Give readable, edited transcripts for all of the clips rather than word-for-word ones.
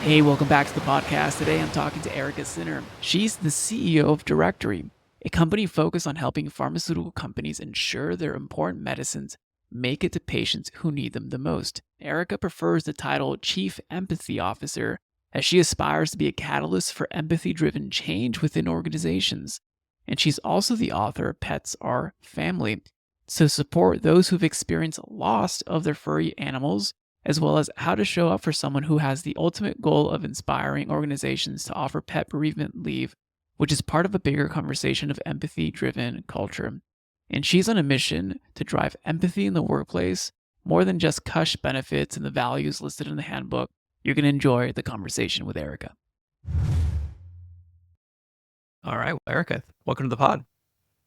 Hey, welcome back to the podcast. Today I'm talking to Erika. She's the CEO of Directorie, a company focused on helping pharmaceutical companies ensure their important medicines make it to patients who need them the most. Erika prefers the title Chief Empathy Officer as she aspires to be a catalyst for empathy-driven change within organizations. And she's also the author of Pets Are Family, to support those who've experienced loss of their furry animals, as well as how to show up for someone who has the ultimate goal of inspiring organizations to offer pet bereavement leave, which is part of a bigger conversation of empathy driven culture. And she's on a mission to drive empathy in the workplace more than just cush benefits and the values listed in the handbook. You're going to enjoy the conversation with Erika. All right, well, Erika, welcome to the pod.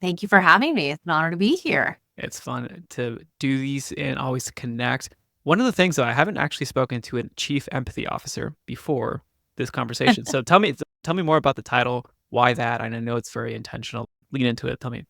Thank you for having me. It's an honor to be here. It's fun to do these and always connect. One of the things, though, I haven't actually spoken to a chief empathy officer before this conversation. So tell me more about the title. Why that? And I know it's very intentional. Lean into it. Tell me.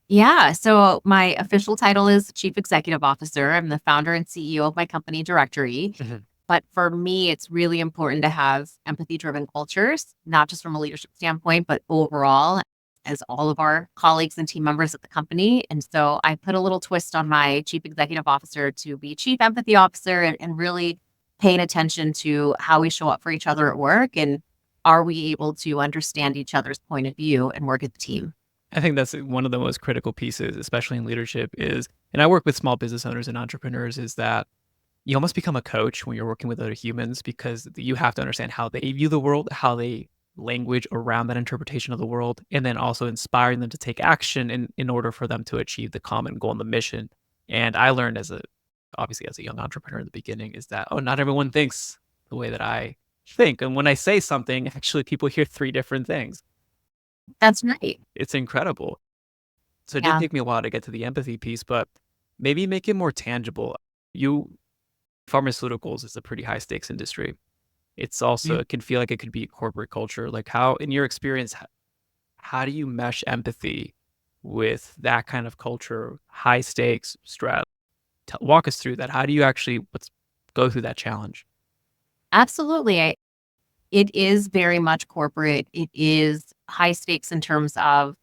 Yeah. So my official title is Chief Executive Officer. I'm the founder and CEO of my company, Directorie. Mhm. But for me, it's really important to have empathy-driven cultures, not just from a leadership standpoint, but overall, as all of our colleagues and team members at the company. And so I put a little twist on my Chief Executive Officer to be Chief Empathy Officer and really paying attention to how we show up for each other at work and are we able to understand each other's point of view and work as a team. I think that's one of the most critical pieces, especially in leadership, and I work with small business owners and entrepreneurs, is that you almost become a coach when you're working with other humans because you have to understand how they view the world, how they language around that interpretation of the world, and then also inspiring them to take action in order for them to achieve the common goal and the mission. And I learned obviously as a young entrepreneur in the beginning is that, not everyone thinks the way that I think. And when I say something, actually people hear three different things. That's right. It's incredible. So it did Yeah. take me a while to get to the empathy piece, but maybe make it more tangible. Pharmaceuticals is a pretty high stakes industry. It's also, Mhm. it can feel like it could be corporate culture. Like how, in your experience, how do you mesh empathy with that kind of culture, high stakes, stress? Walk us through that. How do you actually go through that challenge? Absolutely. It is very much corporate. It is high stakes in terms of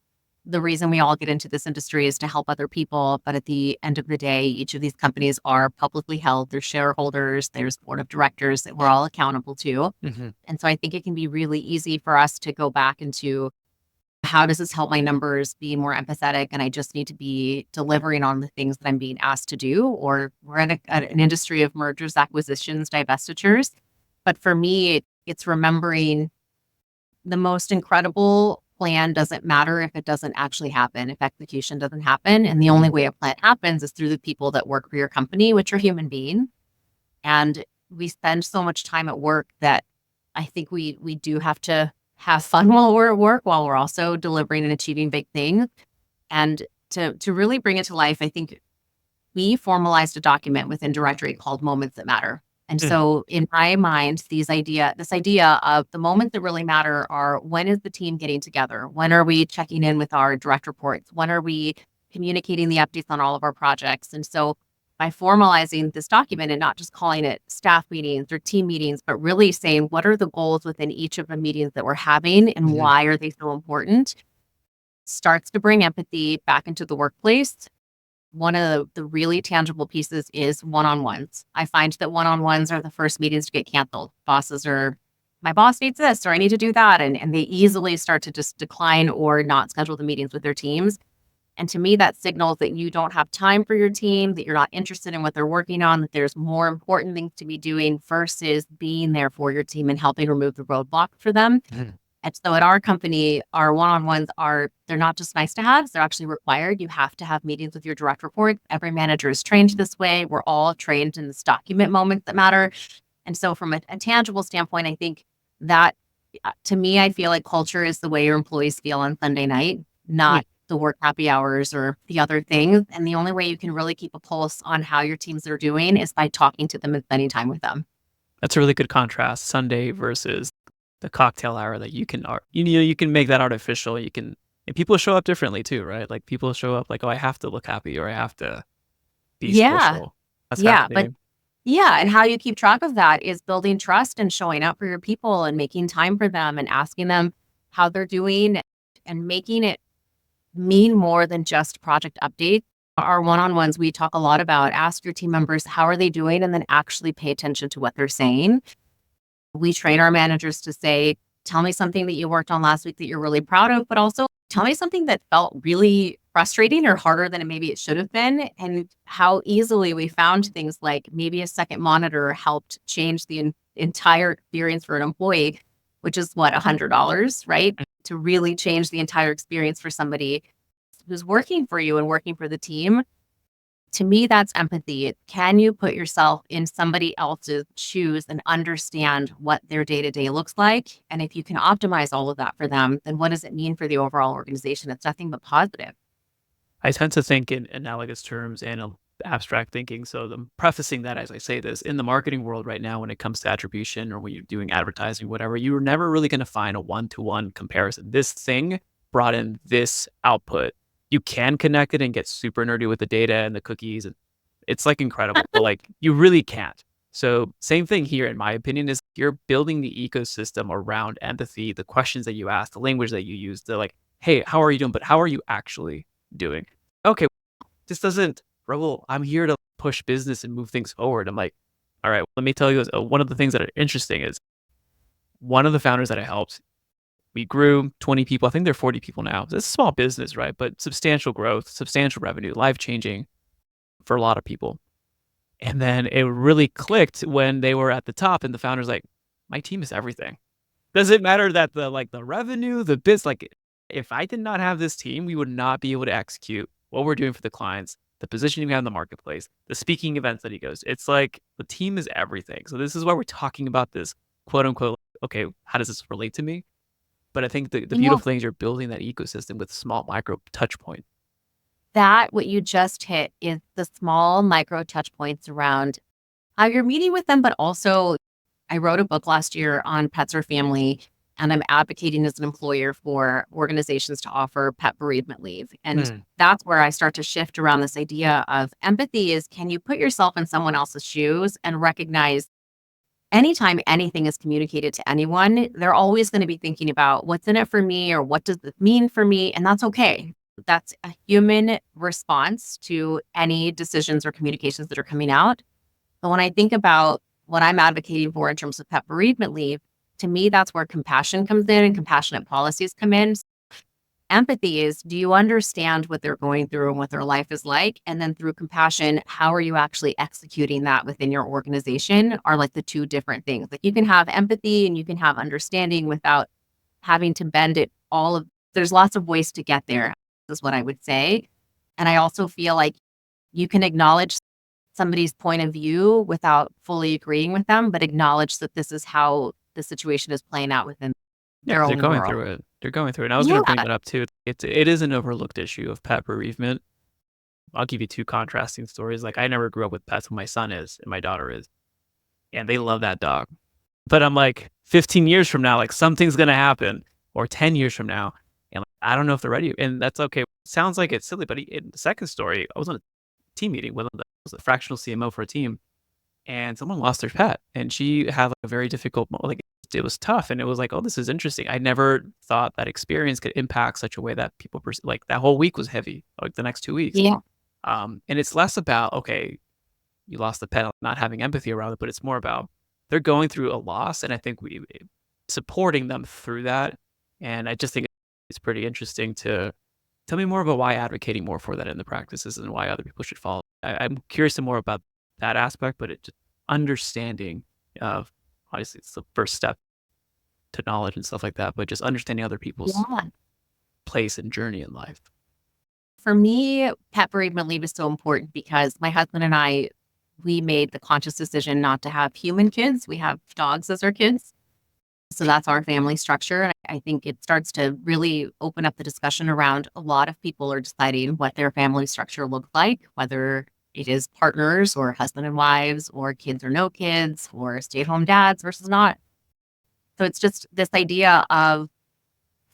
the reason we all get into this industry is to help other people. But at the end of the day, each of these companies are publicly held. There's shareholders, there's board of directors that we're all accountable to. Mm-hmm. And so I think it can be really easy for us to go back into how does this help my numbers be more empathetic? And I just need to be delivering on the things that I'm being asked to do. Or we're in an industry of mergers, acquisitions, divestitures. But for me, it's remembering the most incredible plan doesn't matter if it doesn't actually happen, if execution doesn't happen. And the only way a plan happens is through the people that work for your company, which are human beings. And we spend so much time at work that I think we do have to have fun while we're at work, while we're also delivering and achieving big things. And to really bring it to life, I think we formalized a document within Directorie called Moments That Matter. And so in my mind, this idea of the moments that really matter are when is the team getting together? When are we checking in with our direct reports? When are we communicating the updates on all of our projects? And so by formalizing this document and not just calling it staff meetings or team meetings, but really saying what are the goals within each of the meetings that we're having and why are they so important, starts to bring empathy back into the workplace. One of the really tangible pieces is one-on-ones. I find that one-on-ones are the first meetings to get canceled. Bosses are, my boss needs this, or I need to do that. And they easily start to just decline or not schedule the meetings with their teams. And to me, that signals that you don't have time for your team, that you're not interested in what they're working on, that there's more important things to be doing versus being there for your team and helping remove the roadblock for them. And so at our company, our one-on-ones they're not just nice to have, they're actually required. You have to have meetings with your direct reports. Every manager is trained this way. We're all trained in this document moments that matter. And so from a tangible standpoint, I think that to me, I feel like culture is the way your employees feel on Sunday night, not the work happy hours or the other things. And the only way you can really keep a pulse on how your teams are doing is by talking to them and spending time with them. That's a really good contrast, Sunday versus the cocktail hour that you can, you can make that artificial. And people show up differently too, right? Like people show up like, oh, I have to look happy or I have to be Yeah. social. That's Yeah. But fascinating. Yeah, and how you keep track of that is building trust and showing up for your people and making time for them and asking them how they're doing and making it mean more than just project updates. Our one-on-ones, we talk a lot about ask your team members how are they doing and then actually pay attention to what they're saying. We train our managers to say, tell me something that you worked on last week that you're really proud of, but also tell me something that felt really frustrating or harder than maybe it should have been. And how easily we found things like maybe a second monitor helped change the entire experience for an employee, which is what, $100, right? To really change the entire experience for somebody who's working for you and working for the team. To me, that's empathy. Can you put yourself in somebody else's shoes and understand what their day to day looks like? And if you can optimize all of that for them, then what does it mean for the overall organization? It's nothing but positive. I tend to think in analogous terms and abstract thinking. So I'm prefacing that as I say this, in the marketing world right now, when it comes to attribution or when you're doing advertising, whatever, you're never really going to find a one-to-one comparison. This thing brought in this output. You can connect it and get super nerdy with the data and the cookies. And it's like incredible, but like you really can't. So same thing here, in my opinion, is you're building the ecosystem around empathy, the questions that you ask, the language that you use, the like, hey, how are you doing? But how are you actually doing? Okay, this doesn't, Raul, I'm here to push business and move things forward. I'm like, all right, let me tell you, one of the things that are interesting is one of the founders that I helped, we grew 20 people. I think they're 40 people now. It's a small business, right? But substantial growth, substantial revenue, life changing for a lot of people. And then it really clicked when they were at the top and the founder's like, my team is everything. Does it matter that the revenue, the biz, like if I did not have this team, we would not be able to execute what we're doing for the clients, the positioning we have in the marketplace, the speaking events that he goes. It's like the team is everything. So this is why we're talking about this quote unquote, okay, how does this relate to me? But I think the Yeah. beautiful thing is you're building that ecosystem with small micro touch point. That what you just hit is the small micro touch points around how you're meeting with them, but also I wrote a book last year on pets or family, and I'm advocating as an employer for organizations to offer pet bereavement leave. And Mm. that's where I start to shift around this idea of empathy is can you put yourself in someone else's shoes and recognize anytime anything is communicated to anyone, they're always going to be thinking about what's in it for me or what does this mean for me? And that's okay. That's a human response to any decisions or communications that are coming out. But when I think about what I'm advocating for in terms of pet bereavement leave, to me, that's where compassion comes in and compassionate policies come in. Empathy is, do you understand what they're going through and what their life is like? And then through compassion, how are you actually executing that within your organization are like the two different things. Like you can have empathy and you can have understanding without having to bend it all of, there's lots of ways to get there, is what I would say. And I also feel like you can acknowledge somebody's point of view without fully agreeing with them, but acknowledge that this is how the situation is playing out within Yeah, their because they're own going world. through it. They're going through it. And I was going to bring Yeah. that up too. It is an overlooked issue of pet bereavement. I'll give you two contrasting stories. Like I never grew up with pets, but my son is and my daughter is, and they love that dog. But I'm like, 15 years from now, like something's gonna happen, or 10 years from now, and like, I don't know if they're ready. And that's okay. Sounds like it's silly, but in the second story, I was on a team meeting with I was a fractional CMO for a team, and someone lost their pet, and she had like a very difficult, like it was tough, and it was like, oh, this is interesting. I never thought that experience could impact such a way that people like that whole week was heavy, like the next 2 weeks. Yeah. And it's less about, okay, you lost the pet, not having empathy around it, but it's more about they're going through a loss. And I think we supporting them through that. And I just think it's pretty interesting to tell me more about why advocating more for that in the practices and why other people should follow. I'm curious to more about that aspect, but it just understanding of obviously it's the first step to knowledge and stuff like that, but just understanding other people's Yeah. place and journey in life. For me, pet bereavement leave is so important because my husband and I, we made the conscious decision not to have human kids. We have dogs as our kids. So that's our family structure. And I think it starts to really open up the discussion around a lot of people are deciding what their family structure looks like, whether it is partners or husband and wives or kids or no kids or stay-at-home dads versus not. So it's just this idea of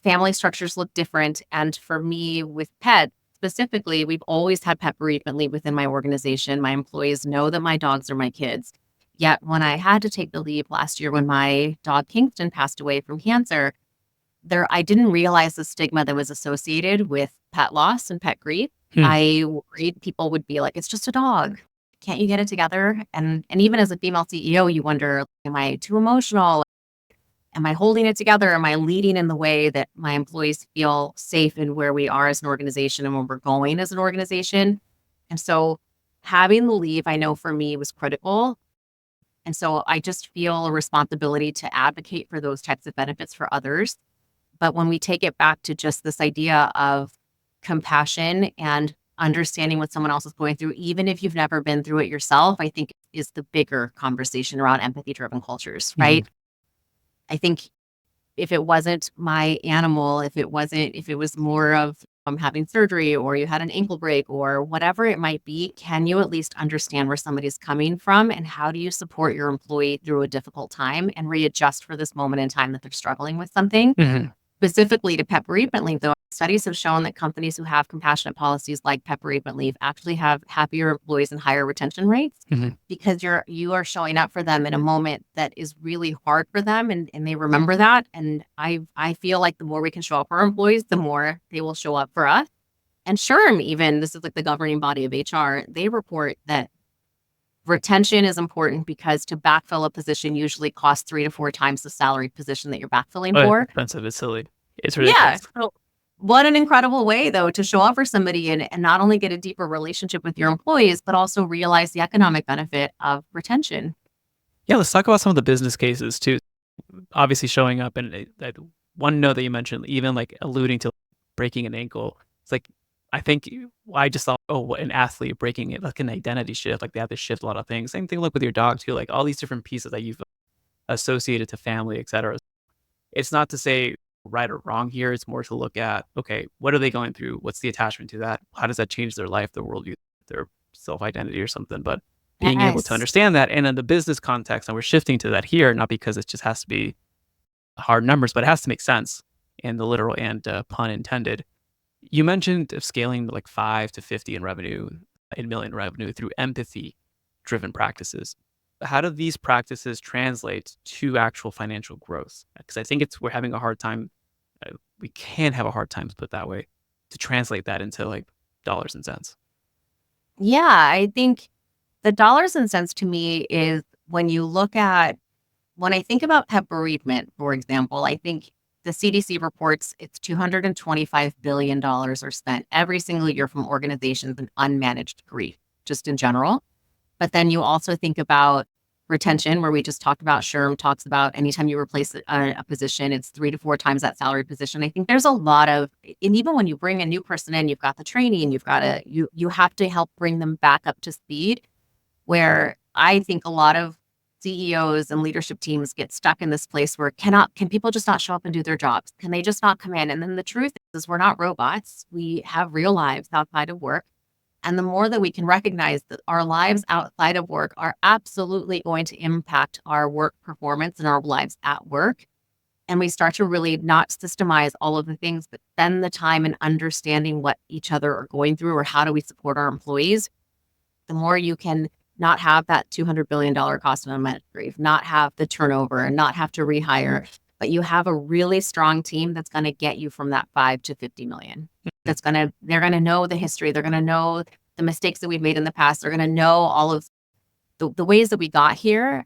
family structures look different. And for me, with pets specifically, we've always had pet bereavement leave within my organization. My employees know that my dogs are my kids. Yet when I had to take the leave last year when my dog Kingston passed away from cancer, I didn't realize the stigma that was associated with pet loss and pet grief. Hmm. I worried people would be like, it's just a dog. Can't you get it together? And even as a female CEO, you wonder, am I too emotional? Am I holding it together? Am I leading in the way that my employees feel safe in where we are as an organization and where we're going as an organization? And so having the leave, I know for me was critical. And so I just feel a responsibility to advocate for those types of benefits for others. But when we take it back to just this idea of compassion and understanding what someone else is going through, even if you've never been through it yourself, I think is the bigger conversation around empathy-driven cultures, Mhm. right? I think if it wasn't my animal, if it was more of having surgery or you had an ankle break or whatever it might be, can you at least understand where somebody's coming from and how do you support your employee through a difficult time and readjust for this moment in time that they're struggling with something? Mhm. Specifically to pet bereavement leave, though, studies have shown that companies who have compassionate policies like pet bereavement leave actually have happier employees and higher retention rates Mhm. because you are showing up for them in a moment that is really hard for them and they remember that. And I feel like the more we can show up for our employees, the more they will show up for us. And SHRM, even this is like the governing body of HR, they report that retention is important because to backfill a position usually costs 3 to 4 times the salaried position that you're backfilling Oh, it's for. expensive. It's silly. It's Yeah. ridiculous. So what an incredible way, though, to show up for somebody and not only get a deeper relationship with your employees, but also realize the economic benefit of retention. Yeah, let's talk about some of the business cases too. Obviously, showing up and that one note that you mentioned, even like alluding to breaking an ankle. It's like I think I just thought, oh, what an athlete breaking it, like an identity shift. Like they have to shift a lot of things. Same thing, like with your dog too. Like all these different pieces that you've associated to family, etc. It's not to say right or wrong here. It's more to look at, okay, what are they going through? What's the attachment to that? How does that change their life, their worldview, their self identity or something? But being able to Yes. understand that and in the business context, and we're shifting to that here, not because it just has to be hard numbers, but it has to make sense in the literal and pun intended. You mentioned scaling like 5 to 50 in revenue, in million revenue through empathy driven practices. How do these practices translate to actual financial growth? Because I think we're having a hard time. We can have a hard time, to put it that way, to translate that into like dollars and cents. Yeah, I think the dollars and cents to me is when I think about pet bereavement, for example, I think the CDC reports it's $225 billion are spent every single year from organizations in unmanaged grief, just in general. But then you also think about retention, where we just talked about SHRM talks about anytime you replace a position, it's 3 to 4 times that salary position. I think there's a lot of, and even when you bring a new person in, you've got the training, you have to help bring them back up to speed. Where I think a lot of CEOs and leadership teams get stuck in this place where can people just not show up and do their jobs? Can they just not come in? And then the truth is we're not robots. We have real lives outside of work. And the more that we can recognize that our lives outside of work are absolutely going to impact our work performance and our lives at work, and we start to really not systemize all of the things, but spend the time in understanding what each other are going through or how do we support our employees, the more you can not have that $200 billion cost of unmet grief, not have the turnover and not have to rehire, but you have a really strong team that's going to get you from that 5 to 50 million. They're going to know the history. They're going to know the mistakes that we've made in the past. They're going to know all of the ways that we got here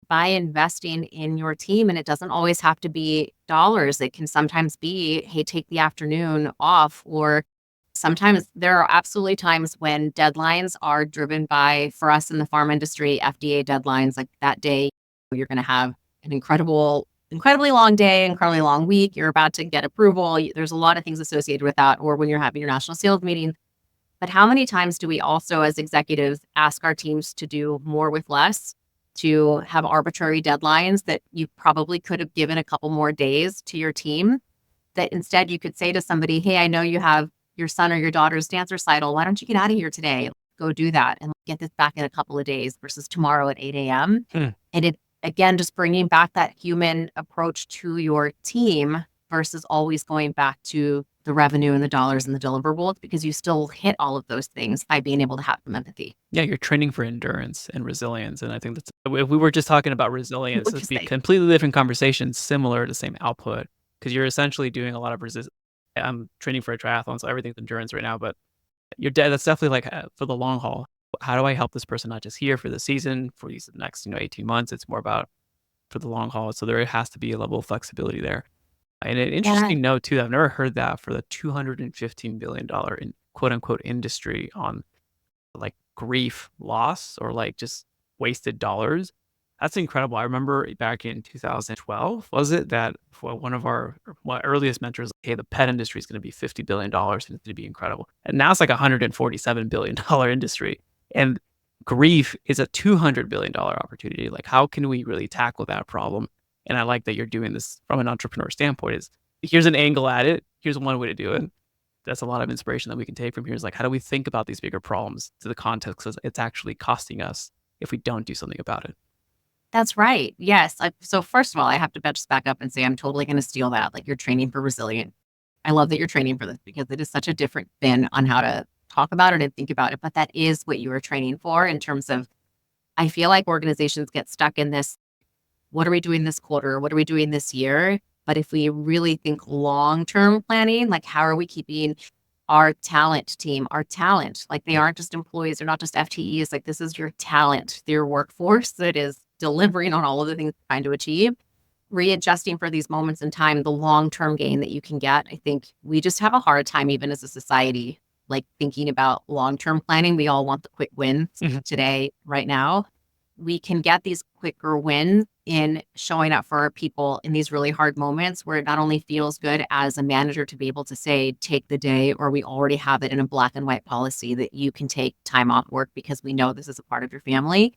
by investing in your team. And it doesn't always have to be dollars. It can sometimes be, hey, take the afternoon off. Or sometimes there are absolutely times when deadlines are driven by, for us in the farm industry, FDA deadlines. Like that day, you're going to have an incredibly long day, incredibly long week. You're about to get approval. There's a lot of things associated with that. Or when you're having your national sales meeting. But how many times do we also, as executives, ask our teams to do more with less, to have arbitrary deadlines that you probably could have given a couple more days to your team? That instead you could say to somebody, hey, I know you have your son or your daughter's dance recital. Why don't you get out of here today? Go do that and get this back in a couple of days versus tomorrow at 8 a.m. Hmm. And it, again, just bringing back that human approach to your team versus always going back to the revenue and the dollars and the deliverables because you still hit all of those things by being able to have some empathy. Yeah, you're training for endurance and resilience, and I think that's if we were just talking about resilience, Would it'd you be a say? completely different conversation, similar to same output, because you're essentially doing a lot of I'm training for a triathlon, so everything's endurance right now, but that's definitely like, for the long haul. How do I help this person not just here for the season, for these next, 18 months? It's more about for the long haul, so there has to be a level of flexibility there. And an Yeah. interesting note too, I've never heard that for the $215 billion in quote unquote industry on like grief loss or like just wasted dollars. That's incredible. I remember back in 2012, was it that for one of our earliest mentors, hey, the pet industry is going to be $50 billion and it's going to be incredible. And now it's like $147 billion industry. And grief is a $200 billion opportunity. Like, how can we really tackle that problem? And I like that you're doing this from an entrepreneur standpoint is here's an angle at it. Here's one way to do it. That's a lot of inspiration that we can take from here is like, how do we think about these bigger problems to the context of it's actually costing us if we don't do something about it? That's right. Yes. So first of all, I have to just back up and say I'm totally going to steal that. Like you're training for resilient. I love that you're training for this because it is such a different spin on how to talk about it and think about it. But that is what you are training for in terms of, I feel like organizations get stuck in this. What are we doing this quarter? What are we doing this year? But if we really think long-term planning, like how are we keeping our talent team, our talent, like they aren't just employees, they're not just FTEs, like this is your talent, your workforce that is delivering on all of the things you're trying to achieve, readjusting for these moments in time, the long-term gain that you can get. I think we just have a hard time, even as a society, like thinking about long-term planning. We all want the quick wins Mhm. today, right now. We can get these quicker wins in showing up for our people in these really hard moments where it not only feels good as a manager to be able to say, take the day, or we already have it in a black and white policy that you can take time off work because we know this is a part of your family.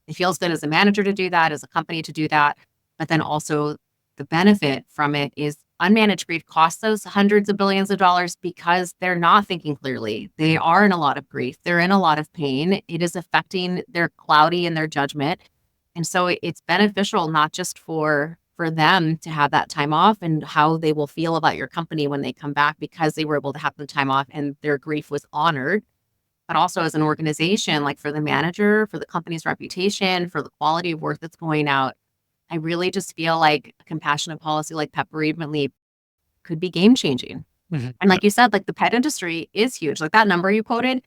It feels good as a manager to do that, as a company to do that. But then also the benefit from it is unmanaged grief costs those hundreds of billions of dollars because they're not thinking clearly. They are in a lot of grief. They're in a lot of pain. It is affecting their cloudy in their judgment. And so it's beneficial not just for them to have that time off and how they will feel about your company when they come back because they were able to have the time off and their grief was honored, but also as an organization, like for the manager, for the company's reputation, for the quality of work that's going out. I really just feel like a compassionate policy like pet bereavement leave could be game changing. Mhm. And like you said, like the pet industry is huge. Like that number you quoted,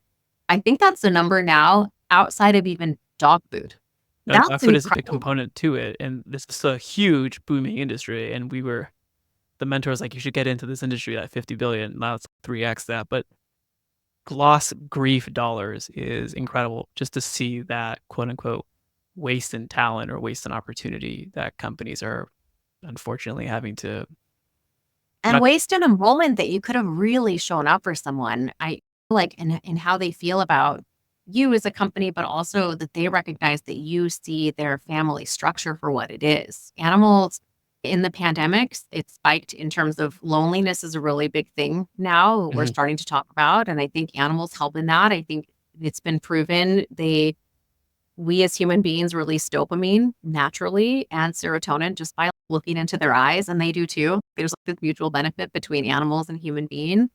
I think that's the number now outside of even dog food. No, dog That's food is a big incredible. component to it, and this is a huge booming industry. And the mentor was like, you should get into this industry at 50 billion. Now it's 3x that, but loss grief dollars is incredible just to see that quote unquote waste in talent or waste in opportunity that companies are unfortunately having to And not. wasting a moment that you could have really shown up for someone. I like in how they feel about you as a company, but also that they recognize that you see their family structure for what it is. Animals in the pandemics, it spiked in terms of loneliness is a really big thing now we're Mhm. starting to talk about. And I think animals help in that. I think it's been proven we as human beings release dopamine naturally and serotonin just by looking into their eyes, and they do too. There's like this mutual benefit between animals and human beings.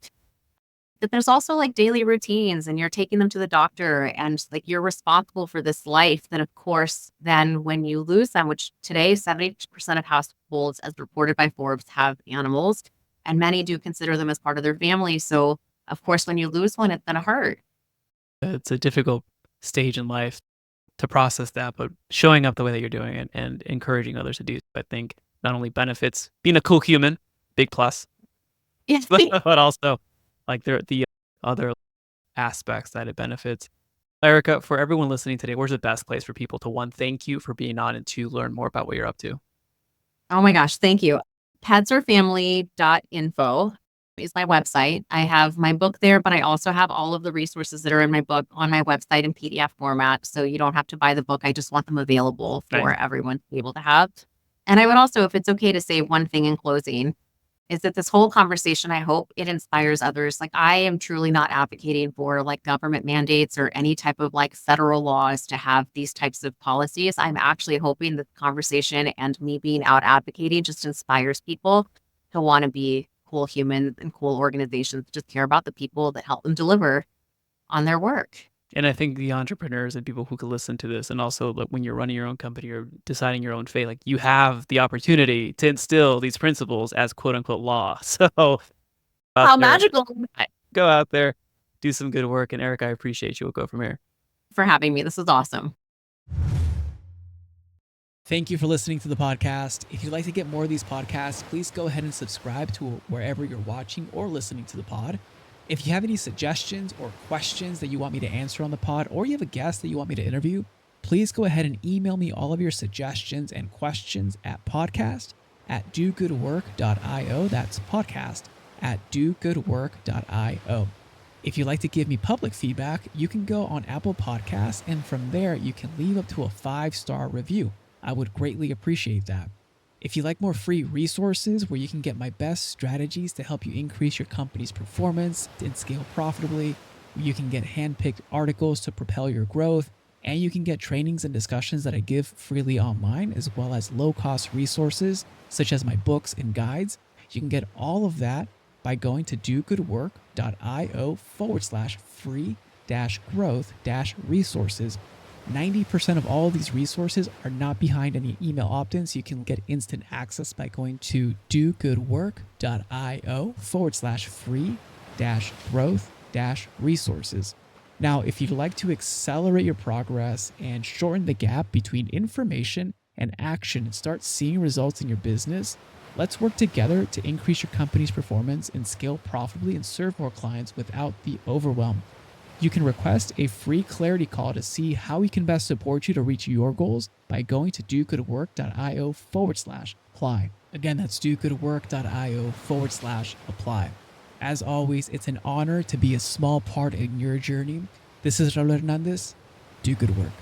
But there's also like daily routines, and you're taking them to the doctor, and like you're responsible for this life. That, of course, then when you lose them, which today 70% of households, as reported by Forbes, have animals, and many do consider them as part of their family. So, of course, when you lose one, it's going to hurt. It's a difficult stage in life to process that, but showing up the way that you're doing it and encouraging others to do, I think not only benefits being a cool human, big plus, Yeah. but also like the other aspects that it benefits. Erica, for everyone listening today, where's the best place for people to one, thank you for being on and to learn more about what you're up to? Oh my gosh, thank you. Petsorfamily.info is my website. I have my book there, but I also have all of the resources that are in my book on my website in PDF format. So you don't have to buy the book. I just want them available for Nice. everyone to be able to have. And I would also, if it's okay to say one thing in closing, is that this whole conversation, I hope it inspires others. Like I am truly not advocating for like government mandates or any type of like federal laws to have these types of policies. I'm actually hoping that the conversation and me being out advocating just inspires people to want to be cool humans and cool organizations that just care about the people that help them deliver on their work. And I think the entrepreneurs and people who could listen to this, and also like when you're running your own company or deciding your own fate, like you have the opportunity to instill these principles as quote unquote law. So out How there, magical go out there, do some good work. And Eric, I appreciate you. We'll go from here. for having me. This is awesome. Thank you for listening to the podcast. If you'd like to get more of these podcasts, please go ahead and subscribe to wherever you're watching or listening to the pod. If you have any suggestions or questions that you want me to answer on the pod, or you have a guest that you want me to interview, please go ahead and email me all of your suggestions and questions at podcast@dogoodwork.io. That's podcast@dogoodwork.io. If you'd like to give me public feedback, you can go on Apple Podcasts, and from there you can leave up to a 5-star review. I would greatly appreciate that. If you like more free resources where you can get my best strategies to help you increase your company's performance and scale profitably, you can get handpicked articles to propel your growth, and you can get trainings and discussions that I give freely online, as well as low-cost resources such as my books and guides. You can get all of that by going to dogoodwork.io/free-growth-resources. 90% of all of these resources are not behind any email opt-ins. You can get instant access by going to dogoodwork.io/free-growth-resources. Now, if you'd like to accelerate your progress and shorten the gap between information and action and start seeing results in your business, let's work together to increase your company's performance and scale profitably and serve more clients without the overwhelm. You can request a free clarity call to see how we can best support you to reach your goals by going to dogoodwork.io/apply. Again, that's dogoodwork.io/apply. As always, it's an honor to be a small part in your journey. This is Raul Hernandez. Do good work.